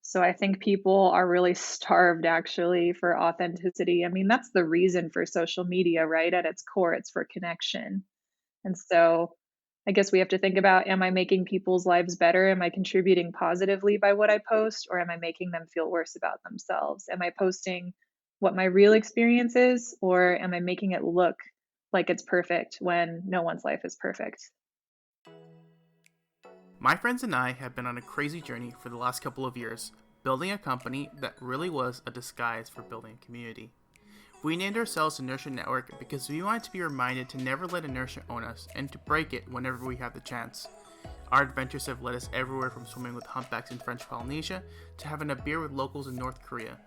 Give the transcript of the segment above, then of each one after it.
So I think people are really starved actually for authenticity. I mean, that's the reason for social media, right? At its core, it's for connection. And so I guess we have to think about, am I making people's lives better? Am I contributing positively by what I post, or am I making them feel worse about themselves? Am I posting what my real experience is, or am I making it look like it's perfect when no one's life is perfect? My friends and I have been on a crazy journey for the last couple of years, building a company that really was a disguise for building a community. We named ourselves Inertia Network because we wanted to be reminded to never let inertia own us and to break it whenever we have the chance. Our adventures have led us everywhere from swimming with humpbacks in French Polynesia to having a beer with locals in North Korea.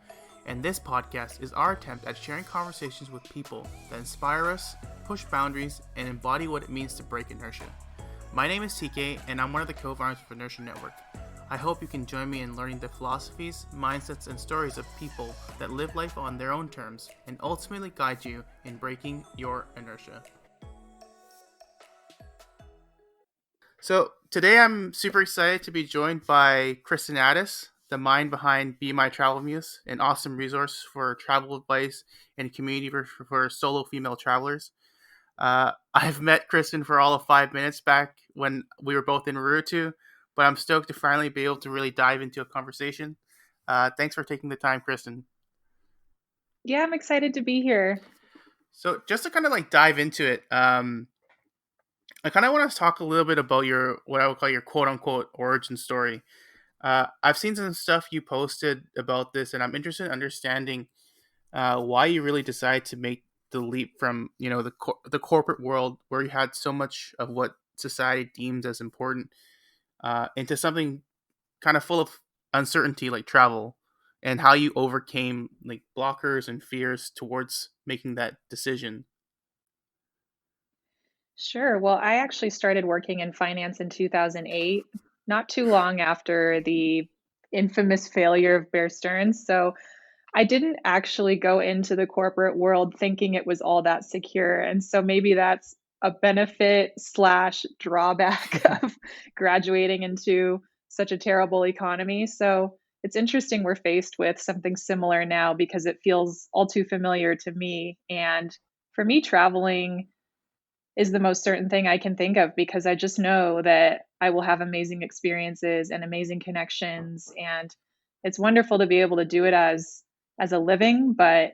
And this podcast is our attempt at sharing conversations with people that inspire us, push boundaries, and embody what it means to break inertia. My name is TK, and I'm one of the co-founders of Inertia Network. I hope you can join me in learning the philosophies, mindsets, and stories of people that live life on their own terms and ultimately guide you in breaking your inertia. So today I'm super excited to be joined by Kristin Addis, the mind behind Be My Travel Muse, an awesome resource for travel advice and community for solo female travelers. I've met Kristin for all of 5 minutes back when we were both in Rurutu, but I'm stoked to finally be able to really dive into a conversation. Thanks for taking the time, Kristin. Yeah, I'm excited to be here. So just to kind of like dive into it, I kind of want to talk a little bit about your what I would call your quote unquote origin story. I've seen some stuff you posted about this, and I'm interested in understanding why you really decided to make the leap from the corporate world where you had so much of what society deems as important into something kind of full of uncertainty like travel, and how you overcame like blockers and fears towards making that decision. Sure. Well, I actually started working in finance in 2008, not too long after the infamous failure of Bear Stearns. So I didn't actually go into the corporate world thinking it was all that secure. And so maybe that's a benefit slash drawback of graduating into such a terrible economy. So it's interesting we're faced with something similar now because it feels all too familiar to me. And for me, traveling is the most certain thing I can think of because I just know that I will have amazing experiences and amazing connections, and it's wonderful to be able to do it as a living, but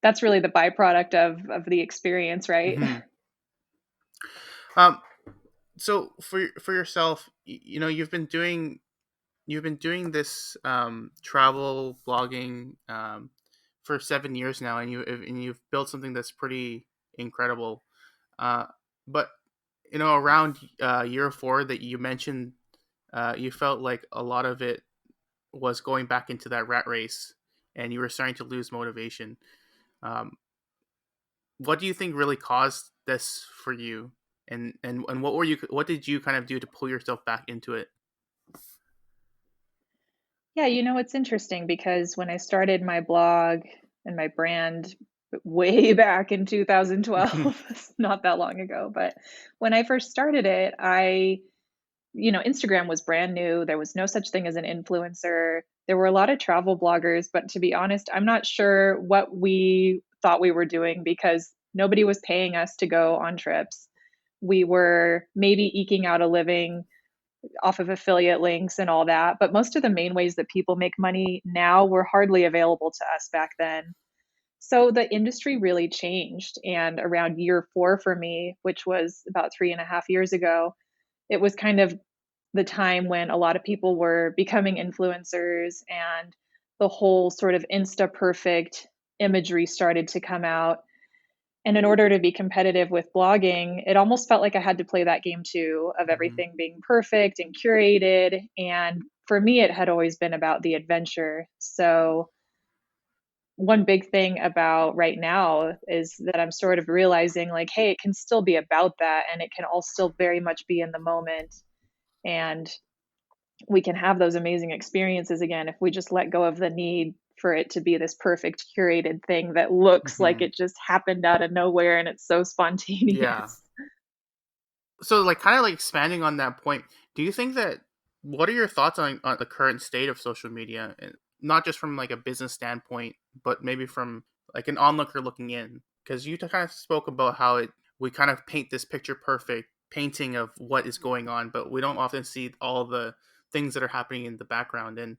that's really the byproduct of the experience, right? hmm Um, so for yourself, you've been doing this travel blogging for 7 years now, and you've built something that's pretty incredible. Uh, but around year four that you mentioned, you felt like a lot of it was going back into that rat race, and you were starting to lose motivation. Um, what do you think really caused this for you, and what did you kind of do to pull yourself back into it? Yeah, it's interesting because when I started my blog and my brand way back in 2012, it's not that long ago, but when I first started it, Instagram was brand new. There was no such thing as an influencer. There were a lot of travel bloggers, but to be honest, I'm not sure what we thought we were doing because nobody was paying us to go on trips. We were maybe eking out a living off of affiliate links and all that, but most of the main ways that people make money now were hardly available to us back then. So the industry really changed. And around year four for me, which was about 3.5 years ago, it was kind of the time when a lot of people were becoming influencers and the whole sort of insta perfect imagery started to come out. And in order to be competitive with blogging, it almost felt like I had to play that game too, of hmm everything being perfect and curated. And for me, it had always been about the adventure. So one big thing about right now is that I'm sort of realizing like, hey, it can still be about that and it can all still very much be in the moment. And we can have those amazing experiences again if we just let go of the need for it to be this perfect curated thing that looks like hmm it just happened out of nowhere and it's so Yeah. spontaneous. So, like, kind of like expanding on that point, do you think that What are your thoughts on the current state of social media? And not just from like a business standpoint, but maybe from like an onlooker looking in. Because you kind of spoke about how we kind of paint this picture perfect painting of what is going on, but we don't often see all the things that are happening in the background. And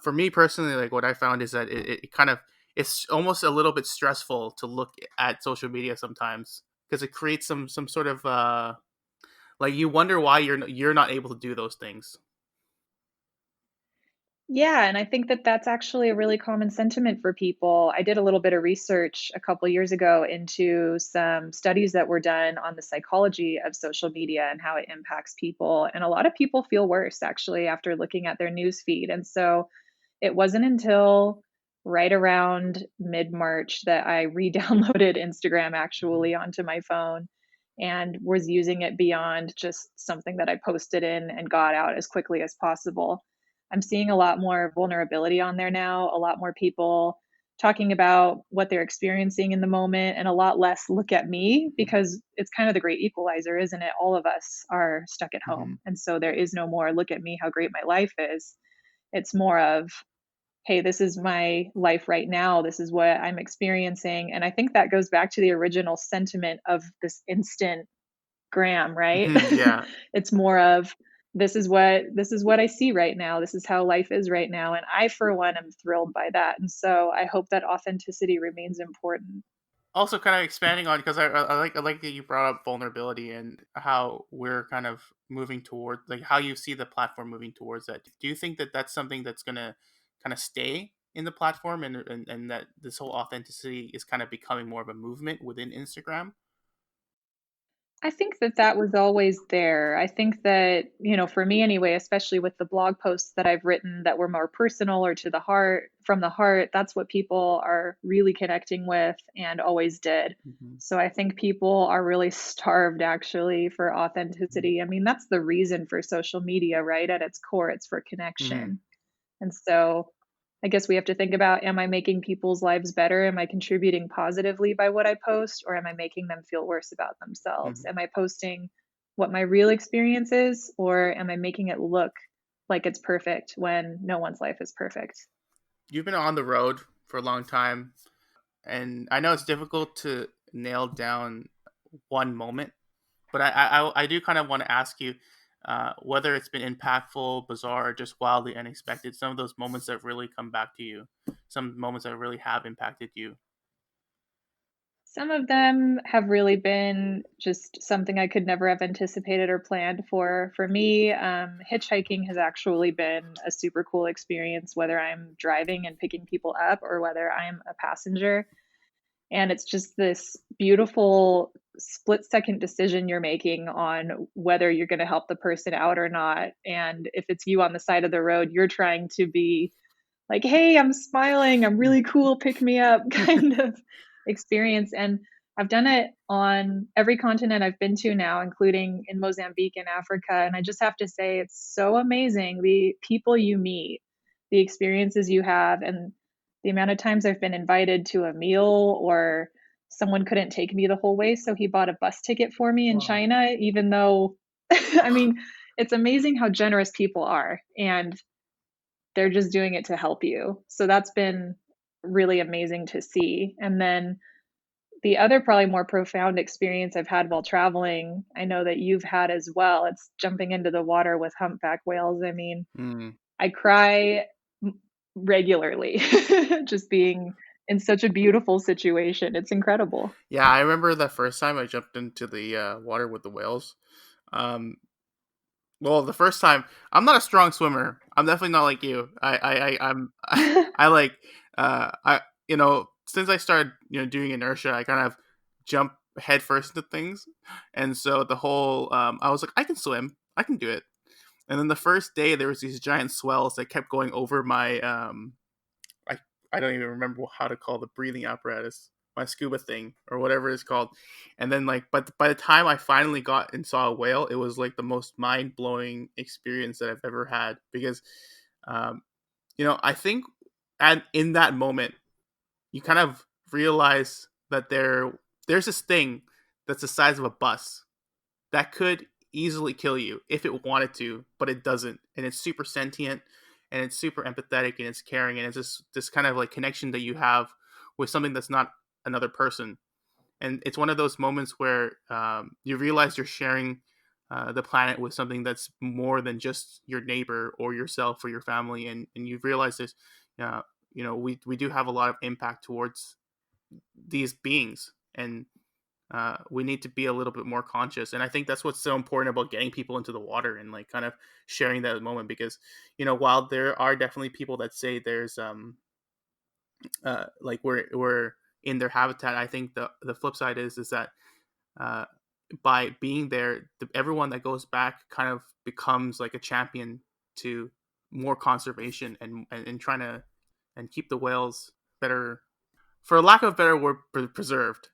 for me personally, like what I found is that it kind of it's almost a little bit stressful to look at social media sometimes because it creates some sort of like you wonder why you're not able to do those things. Yeah, and I think that that's actually a really common sentiment for people. I did a little bit of research a couple years ago into some studies that were done on the psychology of social media and how it impacts people. And a lot of people feel worse actually after looking at their news feed. And so it wasn't until right around mid-March that I re-downloaded Instagram Mhm. actually onto my phone and was using it beyond just something that I posted in and got out as quickly as possible. I'm seeing a lot more vulnerability on there now, a lot more people talking about what they're experiencing in the moment, and a lot less look at me because it's kind of the great equalizer, isn't it? All of us are stuck at Mhm. home. And so there is no more look at me, how great my life is. It's more of, hey, this is my life right now. This is what I'm experiencing. And I think that goes back to the original sentiment of this instant gram, right? Mhm. Yeah. It's more of this is what I see right now. This is how life is right now. And I, for one, am thrilled by that. And so I hope that authenticity remains important. Also, kind of expanding on because I like that you brought up vulnerability and how we're kind of moving toward like how you see the platform moving towards that. Do you think that that's something that's gonna kind of stay in the platform and that this whole authenticity is kind of becoming more of a movement within Instagram? I think that that was always there. I think that, for me anyway, especially with the blog posts that I've written that were more personal or to the heart, from the heart, that's what people are really connecting with and always did. Hmm. So I think people are really starved actually for authenticity. I mean, that's the reason for social media, right? At its core, it's for Hmm. connection. And so I guess we have to think about, am I making people's lives better? Am I contributing positively by what I post, or am I making them feel worse about themselves? Hmm. Am I posting what my real experience is, or am I making it look like it's perfect when no one's life is perfect? You've been on the road for a long time, and I know it's difficult to nail down one moment. But I do kind of want to ask you whether it's been impactful, bizarre, or just wildly unexpected. Some of those moments that really come back to you, some moments that really have impacted you. Some of them have really been just something I could never have anticipated or planned for. For me, hitchhiking has actually been a super cool experience, whether I'm driving and picking people up or whether I'm a passenger. And it's just this beautiful split-second decision you're making on whether you're going to help the person out or not. And if it's you on the side of the road, you're trying to be like, hey, I'm smiling, I'm really cool, pick me up kind of experience. And I've done it on every continent I've been to now, including in Mozambique and Africa. And I just have to say, it's so amazing the people you meet, the experiences you have, and the amount of times I've been invited to a meal or someone couldn't take me the whole way. So he bought a bus ticket for me in Wow. China, even though, I mean, it's amazing how generous people are. And they're just doing it to help you. So that's been really amazing to see. And then the other, probably more profound experience I've had while traveling, I know that you've had as well. It's jumping into the water with humpback whales. I mean, Mm. I cry regularly just being in such a beautiful situation. It's incredible. Yeah, I remember the first time I jumped into the water with the whales. Um, well, the first time I'm not a strong swimmer. I'm definitely not like you. I'm I like I since I started doing inertia, I kind of jump headfirst into things, and so the whole I was like I can swim, I can do it. And then the first day there was these giant swells that kept going over my I I don't even remember how to call the breathing apparatus, my scuba thing or whatever it's called. And then like, but by the time I finally got and saw a whale, it was like the most mind blowing experience that I've ever had because, um, I think at in that moment you kind of realize that there's this thing that's the size of a bus that could easily kill you if it wanted to, but it doesn't, and it's super sentient, and it's super empathetic, and it's caring, and it's just this kind of like connection that you have with something that's not another person. And it's one of those moments where you realize you're sharing the planet with something that's more than just your neighbor or yourself or your family, and you realize this. Uh, we do have a lot of impact towards these beings, and we need to be a little bit more conscious. And I think that's what's so important about getting people into the water and like kind of sharing that moment, because while there are definitely people that say there's like we're in their habitat, I think the flip side is that uh, by being there, everyone that goes back kind of becomes like a champion to more conservation, and trying to and keep the whales better, for lack of a better word, preserved.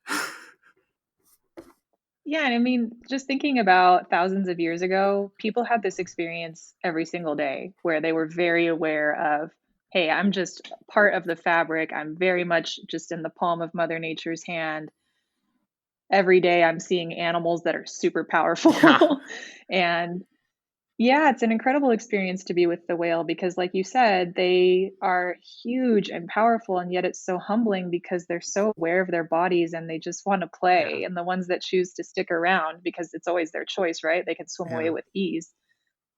Yeah, and I mean, just thinking about thousands of years ago, people had this experience every single day where they were very aware of, hey, I'm just part of the fabric. I'm very much just in the palm of Mother Nature's hand. Every day I'm seeing animals that are super Yeah, powerful. And yeah, it's an incredible experience to be with the whale because, like you said, they are huge and powerful, and yet it's so humbling because they're so aware of their bodies and they just want to yeah, play. And the ones that choose to stick around, because it's always their choice, right? They can swim away yeah, with ease.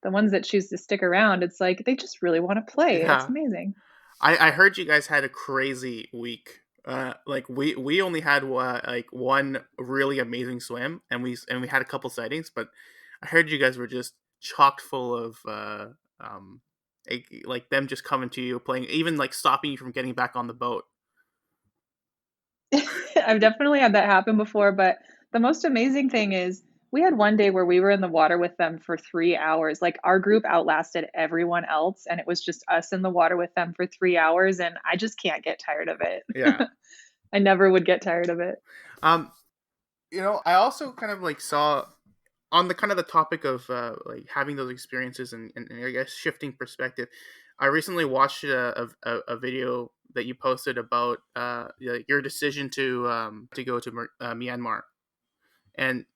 The ones that choose to stick around, it's like they just really want to play. It's yeah. amazing. I heard you guys had a crazy week. Like we only had like one really amazing swim, and we had a couple sightings, but I heard you guys were just chocked full of um like them just coming to you, playing, even like stopping you from getting back on the boat. I've definitely had that happen before, but the most amazing thing is we had one day where we were in the water with them for 3 hours. Like our group outlasted everyone else, and it was just us in the water with them for 3 hours, and I just can't get tired of it. Yeah. I never would get tired of it. Um. I also kind of like saw on the kind of the topic of like having those experiences, and I guess shifting perspective. I recently watched a video that you posted about your decision to go to Myanmar, and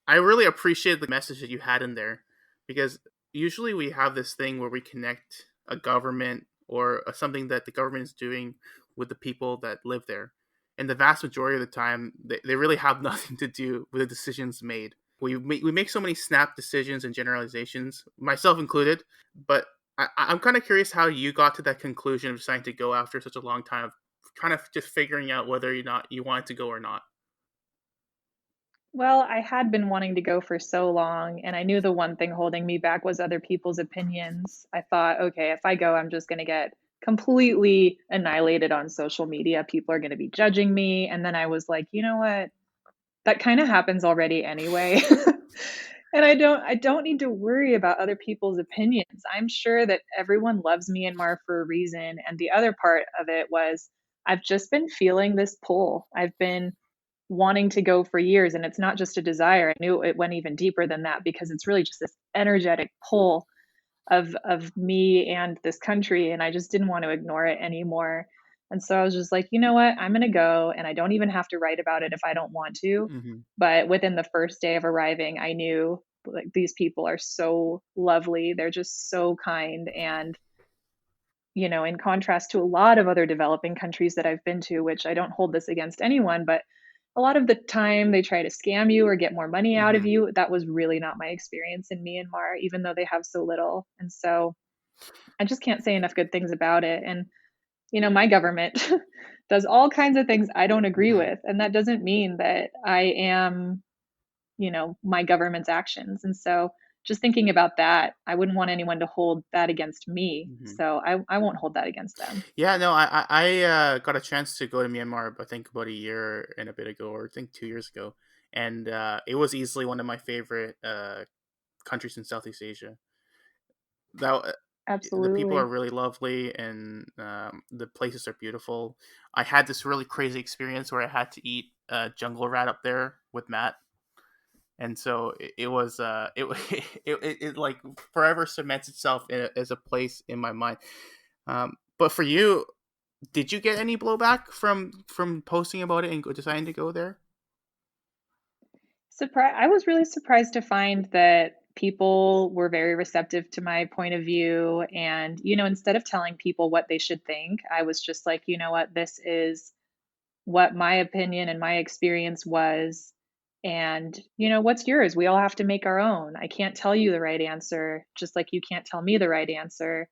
I really appreciate the message that you had in there, because usually we have this thing where we connect a government or something that the government is doing with the people that live there. And the vast majority of the time, they really have nothing to do with the decisions made. We make so many snap decisions and generalizations, myself included. But I'm kind of curious how you got to that conclusion of deciding to go after such a long time of kind of just figuring out whether or not you wanted to go or not. Well, I had been wanting to go for so long, and I knew the one thing holding me back was other people's opinions. I thought, okay, if I go, I'm just going to get completely annihilated on social media. People are going to be judging me. And then I was like, you know what? That kind of happens already anyway. And I don't need to worry about other people's opinions. I'm sure that everyone loves Myanmar for a reason. And the other part of it was I've just been feeling this pull. I've been wanting to go for years, and it's not just a desire. I knew it went even deeper than that because it's really just this energetic pull of me and this country, and I just didn't want to ignore it anymore. And so I was just like, you know what? I'm going to go, and I don't even have to write about it if I don't want to. Mm-hmm. But within the first day of arriving, I knew like these people are so lovely. They're just so kind, and in contrast to a lot of other developing countries that I've been to, which I don't hold this against anyone, but a lot of the time they try to scam you or get more money out of Mm-hmm. you. That was really not my experience in Myanmar, even though they have so little. And so I just can't say enough good things about it. And, my government does all kinds of things I don't agree Mm-hmm. with. And that doesn't mean that I am, my government's actions. And so just thinking about that, I wouldn't want anyone to hold that against me. Mm-hmm. So I won't hold that against them. Yeah, no, I got a chance to go to Myanmar, I think about a year and a bit ago, or I think 2 years ago, and it was easily one of my favorite countries in Southeast Asia. That the people are Absolutely. really lovely, and the places are beautiful. I had this really crazy experience where I had to eat jungle rat up there with Matt, and so it was it like forever cements itself as a place in my mind. But for you, did you get any blowback from posting about it and deciding to go there? I was really surprised to find that people were very receptive to my point of view. And, instead of telling people what they should think, I was just like, you know what, this is what my opinion and my experience was. And, what's yours? We all have to make our own. I can't tell you the right answer, just like you can't tell me the right answer.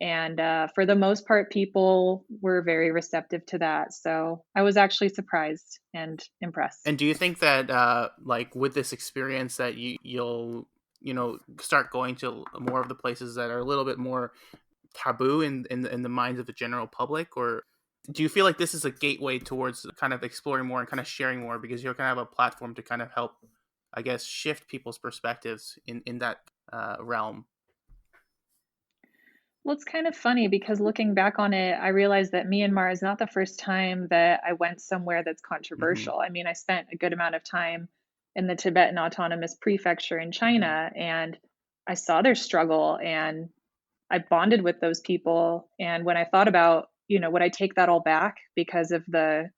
And for the most part, people were very receptive to that. So I was actually surprised and impressed. And do you think that like with this experience that you'll start going to more of the places that are a little bit more taboo in the minds of the general public, or do you feel like this is a gateway towards kind of exploring more and kind of sharing more because you're kind of a platform to kind of help, I guess, shift people's perspectives in that realm? Well, it's kind of funny because looking back on it, I realized that Myanmar is not the first time that I went somewhere that's Hmm. controversial. I mean, I spent a good amount of time in the Tibetan Autonomous Prefecture in China, and I saw their struggle and I bonded with those people. And when I thought about, would I take that all back because of the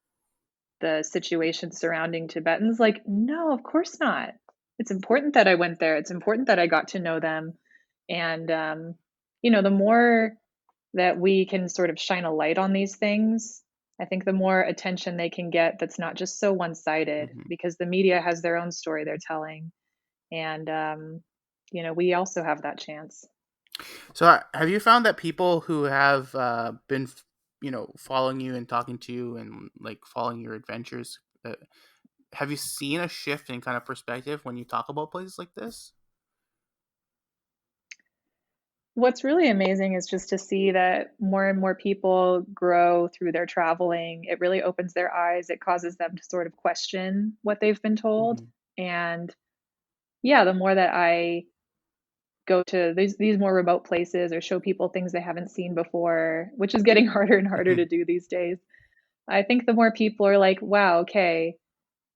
situation surrounding Tibetans? Like, no, of course not. It's important that I went there. It's important that I got to know them. And the more that we can sort of shine a light on these things, I think the more attention they can get that's not just so one sided Hmm. because the media has their own story they're telling. And, we also have that chance. So have you found that people who have been following you and talking to you and like following your adventures, have you seen a shift in kind of perspective when you talk about places like this? What's really amazing is just to see that more and more people grow through their traveling. It really opens their eyes. It causes them to sort of question what they've been told. Hmm. And yeah, the more that I go to these more remote places or show people things they haven't seen before, which is getting harder and harder to do these days, I think the more people are like, wow, okay,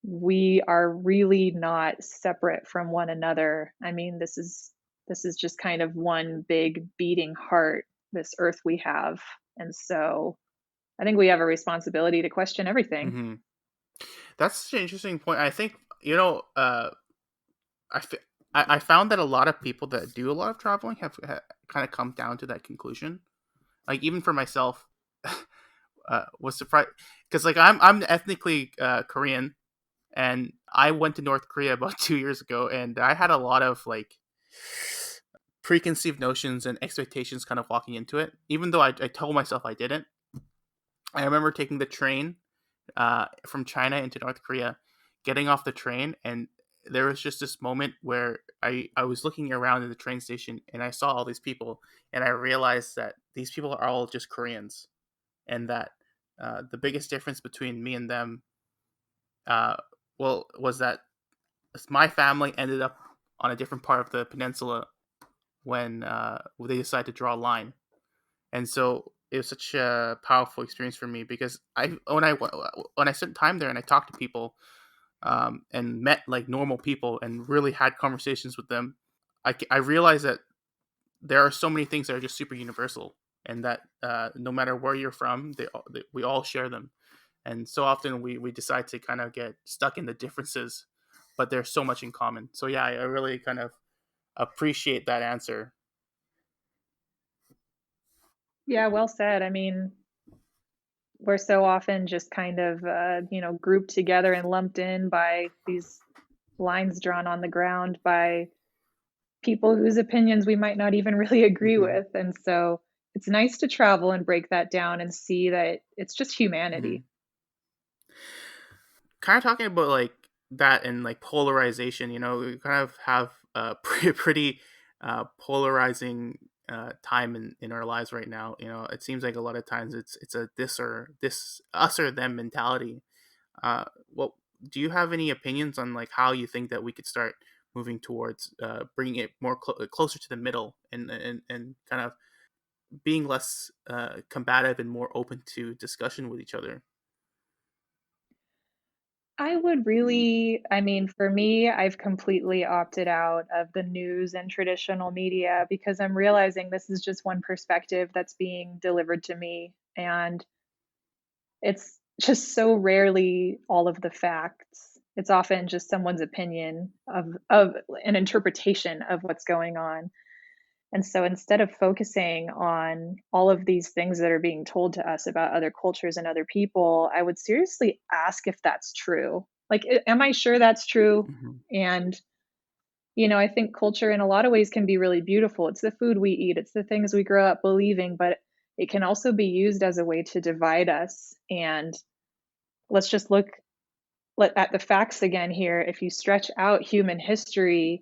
we are really not separate from one another. I mean, this is just kind of one big beating heart, this earth we have. And so I think we have a responsibility to question everything. Hmm. That's such an interesting point. I think I, f- I found that a lot of people that do a lot of traveling have kind of come down to that conclusion. Like even for myself, was surprised because like I'm ethnically Korean, and I went to North Korea about 2 years ago, and I had a lot of like preconceived notions and expectations kind of walking into it, even though I told myself I didn't. I remember taking the train from China into North Korea, getting off the train, and there was just this moment where I was looking around in the train station and I saw all these people, and I realized that these people are all just Koreans, and that the biggest difference between me and them, uh, well, was that my family ended up on a different part of the peninsula when they decided to draw a line, and so it was such a powerful experience for me because when I spent time there and I talked to people and met like normal people and really had conversations with them, I realized that there are so many things that are just super universal, and that no matter where you're from, we all share them. And so often we decide to kind of get stuck in the differences, but there's so much in common. So yeah, I really kind of appreciate that answer. Yeah, well said. I mean, we're so often just kind of, grouped together and lumped in by these lines drawn on the ground by people whose opinions we might not even really agree Hmm. with. And so it's nice to travel and break that down and see that it's just humanity. Hmm. Kind of talking about like that and like polarization, we kind of have a pretty polarizing time in our lives right now. It seems like a lot of times it's a this us or them mentality. What do you have any opinions on like how you think that we could start moving towards bringing it more closer to the middle, and kind of being less combative and more open to discussion with each other? I would really, I mean, for me, I've completely opted out of the news and traditional media because I'm realizing this is just one perspective that's being delivered to me. And it's just so rarely all of the facts. It's often just someone's opinion of an interpretation of what's going on. And so instead of focusing on all of these things that are being told to us about other cultures and other people, I would seriously ask if that's true. Like, am I sure that's true? Hmm. And, I think culture in a lot of ways can be really beautiful. It's the food we eat, it's the things we grow up believing, but it can also be used as a way to divide us. And let's just look at the facts again here. If you stretch out human history,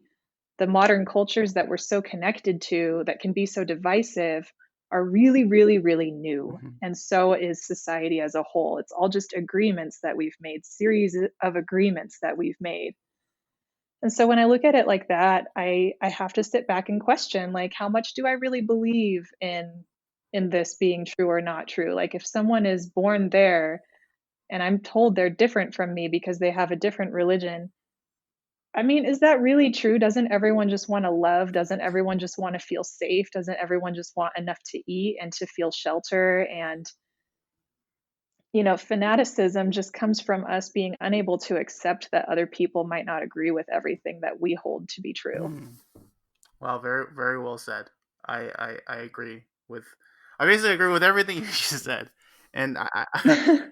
the modern cultures that we're so connected to that can be so divisive are really, really, really new. Hmm. And so is society as a whole. It's all just agreements that we've made, series of agreements that we've made. And so when I look at it like that, I have to sit back and question, like, how much do I really believe in this being true or not true? Like, if someone is born there and I'm told they're different from me because they have a different religion, I mean, is that really true? Doesn't everyone just want to love? Doesn't everyone just want to feel safe? Doesn't everyone just want enough to eat and to feel shelter? And, fanaticism just comes from us being unable to accept that other people might not agree with everything that we hold to be true. Hmm. Wow, very very well said. I agree with. I basically agree with everything you just said, and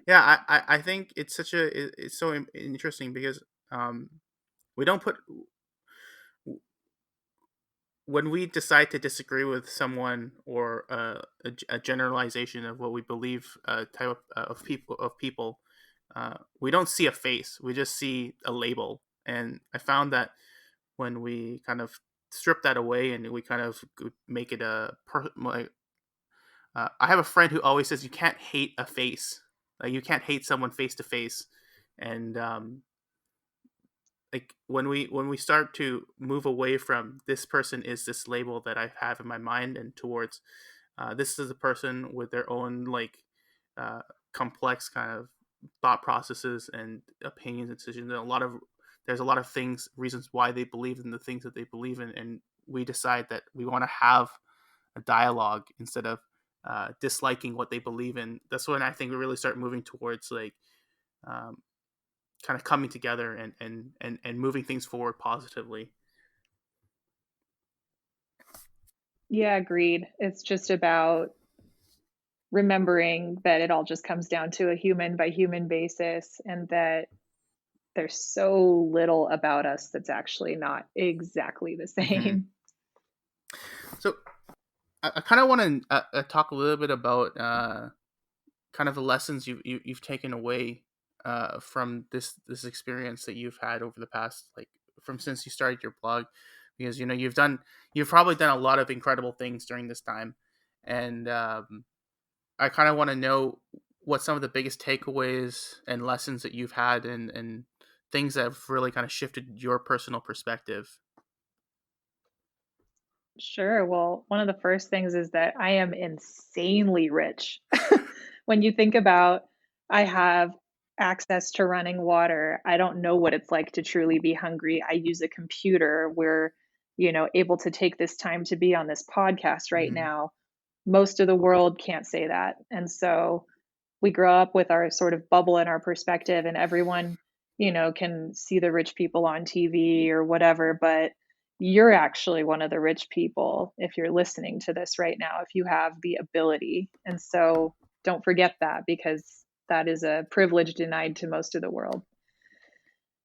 yeah, I think it's it's so interesting because um we don't put when we decide to disagree with someone or a generalization of what we believe type of people, we don't see a face. We just see a label. And I found that when we kind of strip that away and we kind of make it like, I have a friend who always says you can't hate a face. Like you can't hate someone face to face, and like when we start to move away from this person is this label that I have in my mind and towards this is a person with their own like uh, complex kind of thought processes and opinions and decisions and there's a lot of things reasons why they believe in the things that they believe in, and we decide that we want to have a dialogue instead of disliking what they believe in. That's when I think we really start moving towards like um, kind of coming together and moving things forward positively. Yeah, agreed. It's just about remembering that it all just comes down to a human by human basis and that there's so little about us that's actually not exactly the Hmm. same. So I kind of want to talk a little bit about kind of the lessons you've taken away from this experience that you've had over the past like from since you started your blog, because you've probably done a lot of incredible things during this time, and I kind of want to know what some of the biggest takeaways and lessons that you've had and things that have really kind of shifted your personal perspective. Sure. Well, one of the first things is that I am insanely rich. When you think about, I have access to running water. I don't know what it's like to truly be hungry. I use a computer. We're, able to take this time to be on this podcast right Hmm. now. Most of the world can't say that. And so we grow up with our sort of bubble and our perspective, and everyone, can see the rich people on TV or whatever, but you're actually one of the rich people if you're listening to this right now, if you have the ability. And so don't forget that, because that is a privilege denied to most of the world.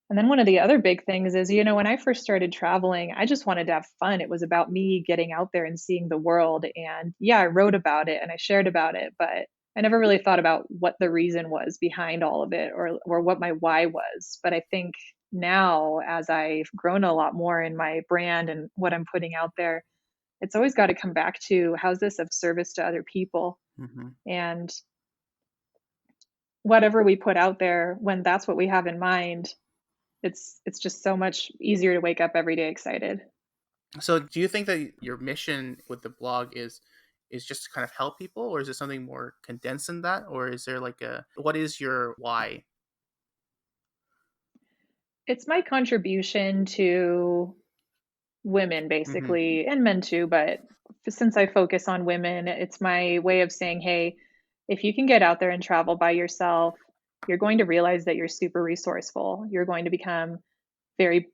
And then one of the other big things is, when I first started traveling, I just wanted to have fun. It was about me getting out there and seeing the world. And yeah, I wrote about it and I shared about it, but I never really thought about what the reason was behind all of it, or what my why was. But I think now, as I've grown a lot more in my brand and what I'm putting out there, it's always got to come back to, how's this of service to other people? Hmm. And whatever we put out there, when that's what we have in mind, it's just so much easier to wake up every day excited. So, do you think that your mission with the blog is just to kind of help people, or is it something more condensed than that, or is there like a what is your why? It's my contribution to women Hmm. basically, and men too, but since I focus on women, it's my way of saying, hey, if you can get out there and travel by yourself, you're going to realize that you're super resourceful. You're going to become very,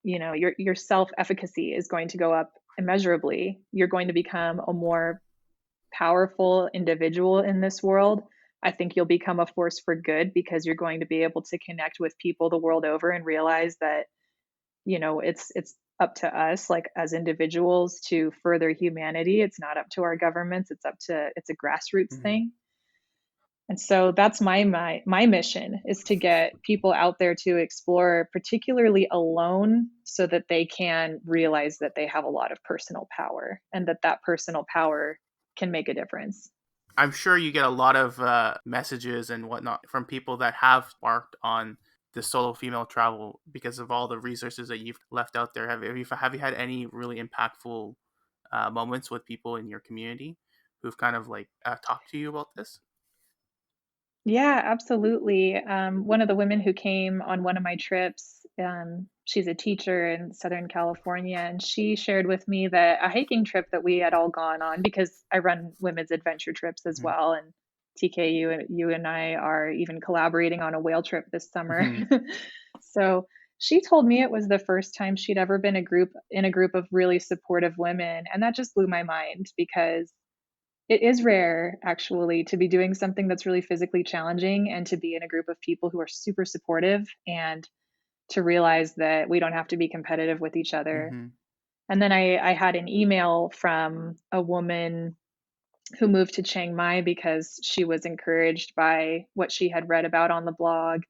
your self-efficacy is going to go up immeasurably. You're going to become a more powerful individual in this world. I think you'll become a force for good because you're going to be able to connect with people the world over and realize that, it's up to us, like as individuals, to further humanity. It's not up to our governments. It's a grassroots Mm-hmm. thing. And so that's my mission, is to get people out there to explore, particularly alone, so that they can realize that they have a lot of personal power and that personal power can make a difference. I'm sure you get a lot of messages and whatnot from people that have sparked on the solo female travel because of all the resources that you've left out there. Have you had any really impactful moments with people in your community who've kind of like talked to you about this? Yeah, absolutely. One of the women who came on one of my trips, she's a teacher in Southern California, and she shared with me that a hiking trip that we had all gone on, because I run women's adventure trips as well, and TK, you and I are even collaborating on a whale trip this summer. Mm-hmm. So she told me it was the first time she'd ever been in a group of really supportive women, and that just blew my mind because it is rare, actually, to be doing something that's really physically challenging and to be in a group of people who are super supportive, and to realize that we don't have to be competitive with each other. Mm-hmm. And then I had an email from a woman who moved to Chiang Mai because she was encouraged by what she had read about on the blog.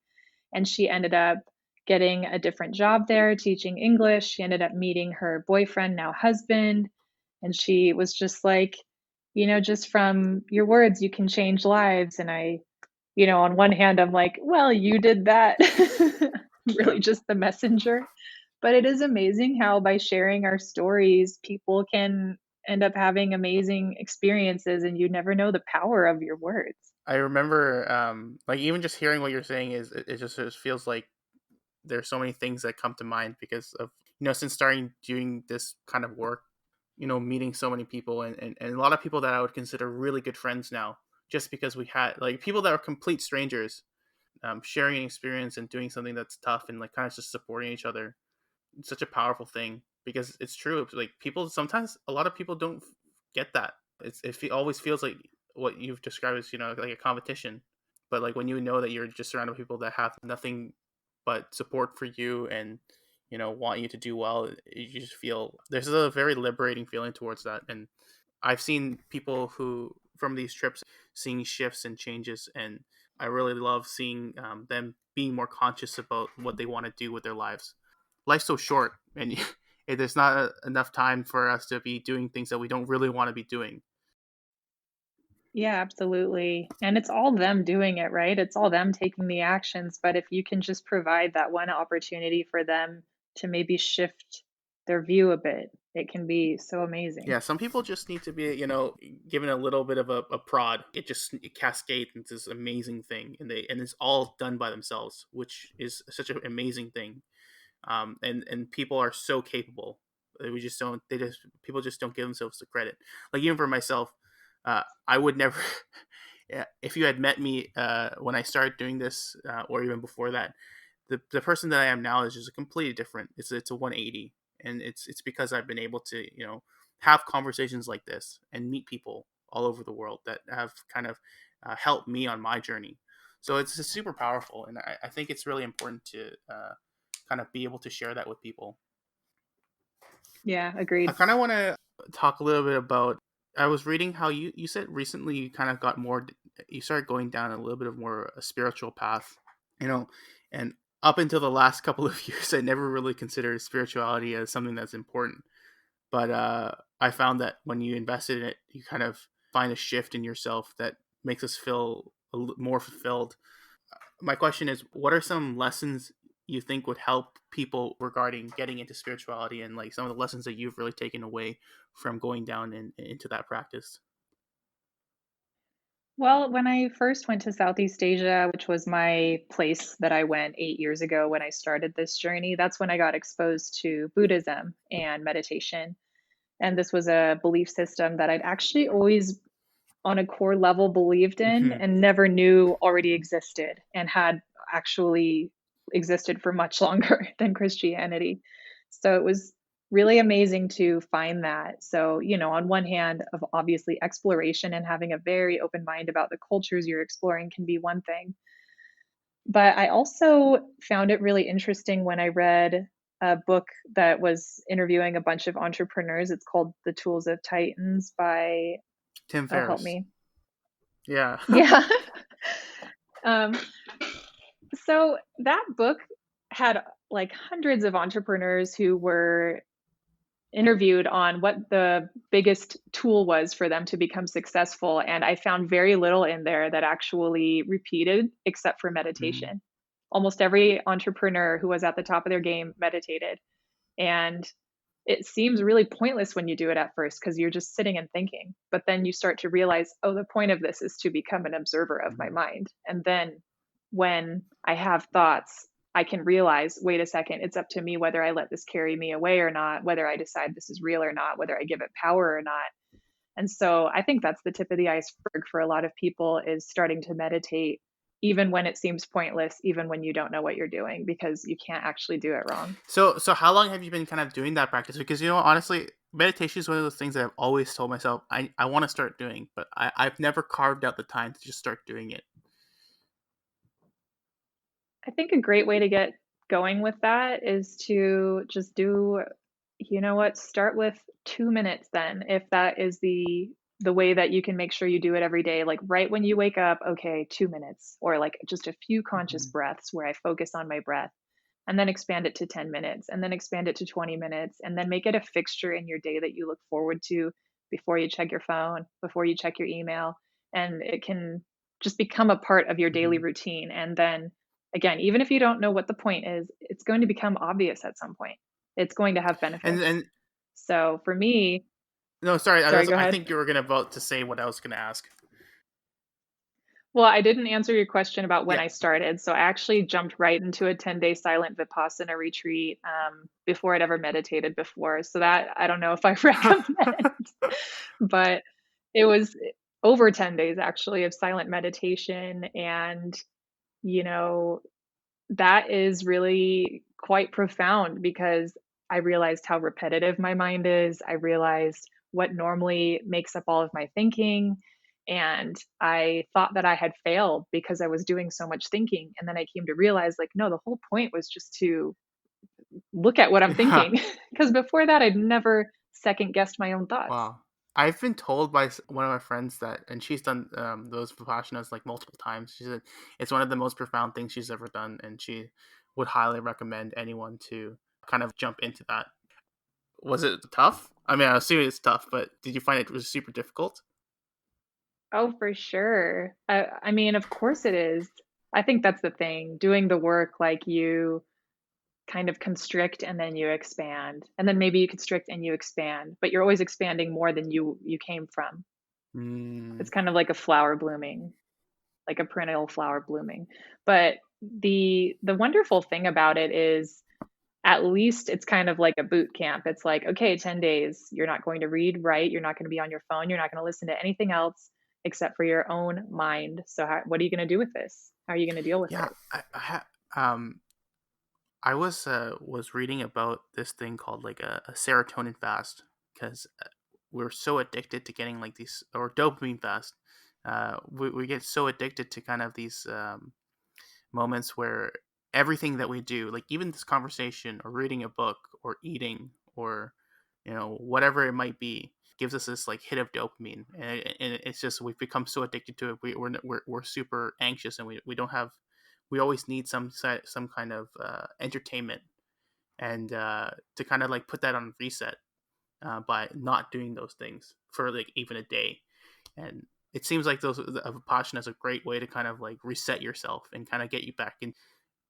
And she ended up getting a different job there teaching English. She ended up meeting her boyfriend, now husband. And she was just like, just from your words, you can change lives. And on one hand, I'm like, well, you did that. Yeah. Really just the messenger. But it is amazing how by sharing our stories, people can end up having amazing experiences, and you never know the power of your words. I remember, like even just hearing what you're saying it just feels like there's so many things that come to mind because of since starting doing this kind of work, meeting so many people and a lot of people that I would consider really good friends now, just because we had like people that are complete strangers, sharing an experience and doing something that's tough and like kind of just supporting each other. It's such a powerful thing because it's true. It's like people sometimes a lot of people don't get that. Always feels like what you've described as like a competition, but like when you know that you're just surrounded with people that have nothing but support for you and want you to do well, you just feel there's a very liberating feeling towards that. And I've seen people who from these trips seeing shifts and changes, and I really love seeing them being more conscious about what they want to do with their lives. Life's so short, and there's not enough time for us to be doing things that we don't really want to be doing. Yeah, absolutely. And it's all them doing it, right? It's all them taking the actions. But if you can just provide that one opportunity for them to maybe shift their view a bit, it can be so amazing. Yeah, some people just need to be, given a little bit of a prod. It cascades into this amazing thing, and it's all done by themselves, which is such an amazing thing. And people are so capable. We just don't. They just People just don't give themselves the credit. Like even for myself, I would never. Yeah, if you had met me when I started doing this, or even before that, the person that I am now is just a completely different. It's a 180, and it's because I've been able to have conversations like this and meet people all over the world that have kind of helped me on my journey. So it's super powerful, and I think it's really important to kind of be able to share that with people. Yeah, I agreed. kind of want to talk a little bit about. I was reading how you said recently you kind of got more. You started going down a little bit of more a spiritual path, you know, and up until the last couple of years, I never really considered spirituality as something that's important. But I found that when you invested in it, you kind of find a shift in yourself that makes us feel more fulfilled. My question is, what are some lessons you think would help people regarding getting into spirituality and like some of the lessons that you've really taken away from going down into that practice? Well, when I first went to Southeast Asia, which was my place that I went 8 years ago when I started this journey, that's when I got exposed to Buddhism and meditation. And this was a belief system that I'd actually always on a core level believed in Hmm. and never knew already existed and had actually existed for much longer than Christianity. So it was really amazing to find that. So, on one hand, of obviously exploration and having a very open mind about the cultures you're exploring can be one thing. But I also found it really interesting when I read a book that was interviewing a bunch of entrepreneurs. It's called The Tools of Titans by, Tim oh, help Ferriss. me. Yeah. Yeah. um, so that book had like hundreds of entrepreneurs who were interviewed on what the biggest tool was for them to become successful. And I found very little in there that actually repeated except for Mm. meditation. Almost every entrepreneur who was at the top of their game meditated. And it seems really pointless when you do it at first because you're just sitting and thinking. But then you start to realize, oh, the point of this is to become an observer of my Mm. mind. And then when I have thoughts, I can realize, wait a second, it's up to me whether I let this carry me away or not, whether I decide this is real or not, whether I give it power or not. And so I think that's the tip of the iceberg for a lot of people is starting to meditate, even when it seems pointless, even when you don't know what you're doing, because you can't actually do it wrong. So how long have you been kind of doing that practice? Because honestly, meditation is one of those things that I've always told myself I want to start doing, but I've never carved out the time to just start doing it. I think a great way to get going with that is to just do, start with 2 minutes then, if that is the way that you can make sure you do it every day. Like right when you wake up, okay, 2 minutes, or like just a few conscious Hmm. breaths where I focus on my breath, and then expand it to 10 minutes, and then expand it to 20 minutes, and then make it a fixture in your day that you look forward to before you check your phone, before you check your email. And it can just become a part of your daily Hmm. routine. And then again, even if you don't know what the point is, it's going to become obvious at some point. It's going to have benefits. And So for me, no, sorry, sorry, go I ahead. think you were gonna vote to say what I was gonna ask. Well, I didn't answer your question about when Yeah. I started. So I actually jumped right into a 10-day silent Vipassana retreat before I'd ever meditated before. So that I don't know if I recommend, but it was over 10 days actually of silent meditation. And, you know, that is really quite profound because I realized how repetitive my mind is. I realized what normally makes up all of my thinking. And I thought that I had failed because I was doing so much thinking. And then I came to realize, like, no, the whole point was just to look at what I'm Yeah. thinking. Because before that, I'd never second guessed my own thoughts. Wow. I've been told by one of my friends that, and she's done those Vipassanas like multiple times. She said it's one of the most profound things she's ever done, and she would highly recommend anyone to kind of jump into that. Was it tough? I mean, I assume it's tough, but did you find it was super difficult? Oh, for sure. I mean, of course it is. I think that's the thing. Doing the work, like you kind of constrict and then you expand, and then maybe you constrict and you expand, but you're always expanding more than you came from. Mm. It's kind of like a flower blooming, like a perennial flower blooming. But the wonderful thing about it is at least it's kind of like a boot camp. It's like, okay, 10 days, you're not going to read, write, you're not going to be on your phone, you're not going to listen to anything else except for your own mind. So what are you going to do with this? How are you going to deal with Yeah, it? um, I was reading about this thing called like a serotonin fast because we're so addicted to getting like these or dopamine fast. We get so addicted to kind of these moments where everything that we do, like even this conversation or reading a book or eating or whatever it might be, gives us this like hit of dopamine, and it's just we've become so addicted to it. We're super anxious, and we don't have. We always need some kind of entertainment, and to kind of like put that on reset by not doing those things for like even a day. And it seems like those of passion is a great way to kind of like reset yourself and kind of get you back in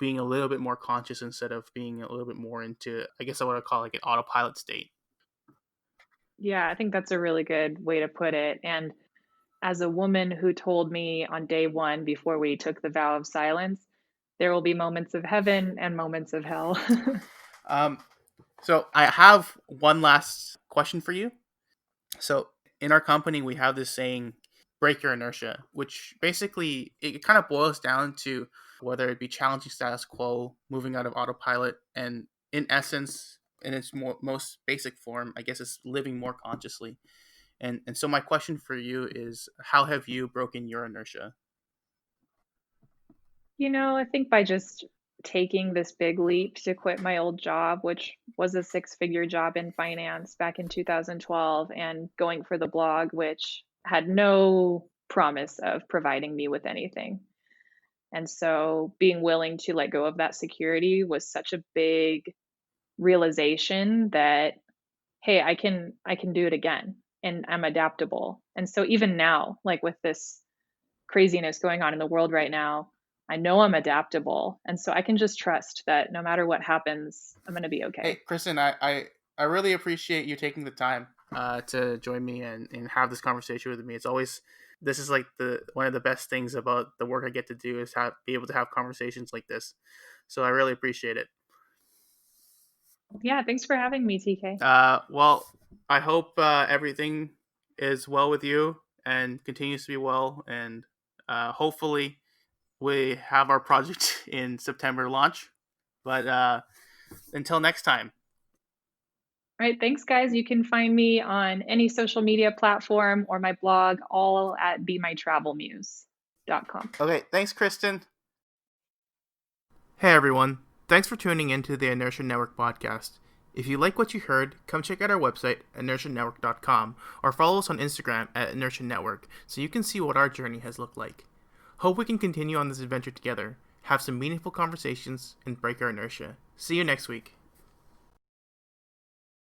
being a little bit more conscious instead of being a little bit more into, I guess I would call like an autopilot state. Yeah, I think that's a really good way to put it. And as a woman who told me on day one before we took the vow of silence, there will be moments of heaven and moments of hell. Um, so I have one last question for you. So in our company, we have this saying. break your inertia, which basically it kind of boils down to whether it be challenging status quo, moving out of autopilot, and in essence, in its most basic form, I guess it's living more consciously. And so my question for you is, how have you broken your inertia? I think by just taking this big leap to quit my old job, which was a six-figure job in finance back in 2012, and going for the blog, which had no promise of providing me with anything. And so being willing to let go of that security was such a big realization that, hey, I can do it again and I'm adaptable. And so even now, like with this craziness going on in the world right now, I know I'm adaptable. And so I can just trust that no matter what happens, I'm going to be Hey, okay. Kristen, I really appreciate you taking the time to join me and have this conversation with me. It's always this is like the one of the best things about the work I get to do is be able to have conversations like this. So I really appreciate it. Yeah, thanks for having me, TK. Well, I hope everything is well with you and continues to be well, and hopefully we have our project in September launch. But until next time. All right, thanks, guys. You can find me on any social media platform or my blog, all at BeMyTravelMuse.com. Okay, thanks, Kristen. Hey everyone, thanks for tuning in to the Inertia Network podcast. If you like what you heard, come check out our website, inertianetwork.com, or follow us on Instagram at Inertia Network so you can see what our journey has looked like. Hope we can continue on this adventure together, have some meaningful conversations, and break our inertia. See you next week.